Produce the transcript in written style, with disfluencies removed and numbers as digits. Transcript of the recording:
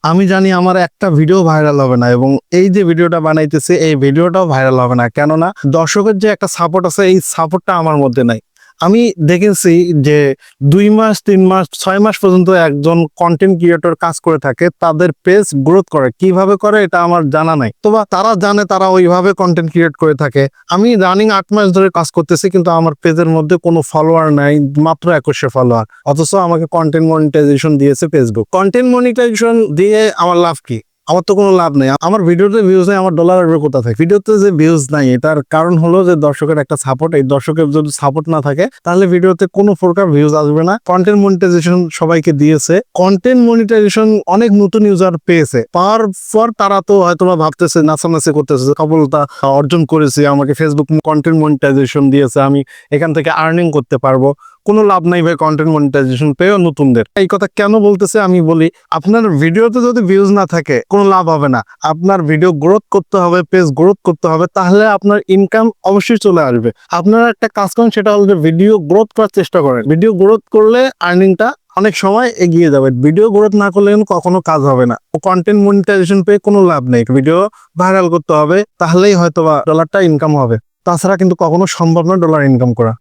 আমি জানি আমার একটা ভিডিও ভাইরাল হবে না, এবং এই যে ভিডিওটা বানাইতেছে এই ভিডিওটাও ভাইরাল হবে না, কেননা দর্শকের যে একটা সাপোর্ট আছে এই সাপোর্টটা আমার মধ্যে নাই। আমি দেখেছি যে 2 মাস 3 মাস 6 মাস পর্যন্ত একজন কন্টেন্ট ক্রিয়েটর কাজ করে থাকে, তাদের পেজ গ্রোথ করে, কিভাবে করে এটা আমার জানা নাই, তো তারা জানে, তারা ওইভাবে কন্টেন্ট ক্রিয়েট করে থাকে। আমি রানিং 8 মাস ধরে কাজ করতেছি, কিন্তু আমার পেজের মধ্যে কোনো ফলোয়ার নাই, মাত্র 2100 ফলোয়ার, অথচ আমাকে কন্টেন্ট মনিটাইজেশন দিয়েছে ফেসবুক। কন্টেন্ট মনিটাইজেশন দিয়ে আমার লাভ কি? আমার তো কোনো লাভ নেই। আমার ভিডিওতে ভিউজ নেই, আমার ডলার আসবে কোথা থেকে? ভিডিওতে যে ভিউজ নাই এটার কারণ হলো যে দর্শকের একটা সাপোর্ট। এই দর্শকের যদি সাপোর্ট না থাকে তাহলে ভিডিওতে কোনো প্রকার ভিউজ আসবে না। কন্টেন্ট মনিটাইজেশন সবাইকে দিয়েছে, কন্টেন্ট মনিটাইজেশন অনেক নতুন ইউজার পেয়েছে, পাওয়ার পর তারা তো হয়তো ভাবতেছে, নাচানাচি করতেছে, সফলতা অর্জন করেছে, আমাকে ফেসবুক কন্টেন্ট মনিটাইজেশন দিয়েছে, আমি এখান থেকে আর্নিং করতে পারবো। কোনো লাভ নাই ভাই কন্টেন্ট মনিটাইজেশন পেয়েও নতুনদের। এই কথা কেন বলতেছে আমি বলি, আপনার ভিডিওতে যদি ভিউজ না থাকে কোনো লাভ হবে না। আপনার ভিডিও গ্রোথ করতে হবে, পেজ গ্রোথ করতে হবে, তাহলে আপনার ইনকাম অবশ্যই চলে আসবে। আপনারা একটা কাজ করেন, সেটা হলো যে ভিডিও গ্রোথ করার চেষ্টা করেন। ভিডিও গ্রোথ করলে আর্নিংটা অনেক সময় এগিয়ে যাবে। ভিডিও গ্রোথ না করলে কখনো কাজ হবে না। কন্টেন্ট মনিটাইজেশন পেয়ে কোনো লাভ নেই। ভিডিও ভাইরাল করতে হবে, তাহলেই হয়তোবা ডলারটা ইনকাম হবে, তাছাড়া কিন্তু কখনো সম্ভব না ডলার ইনকাম করা।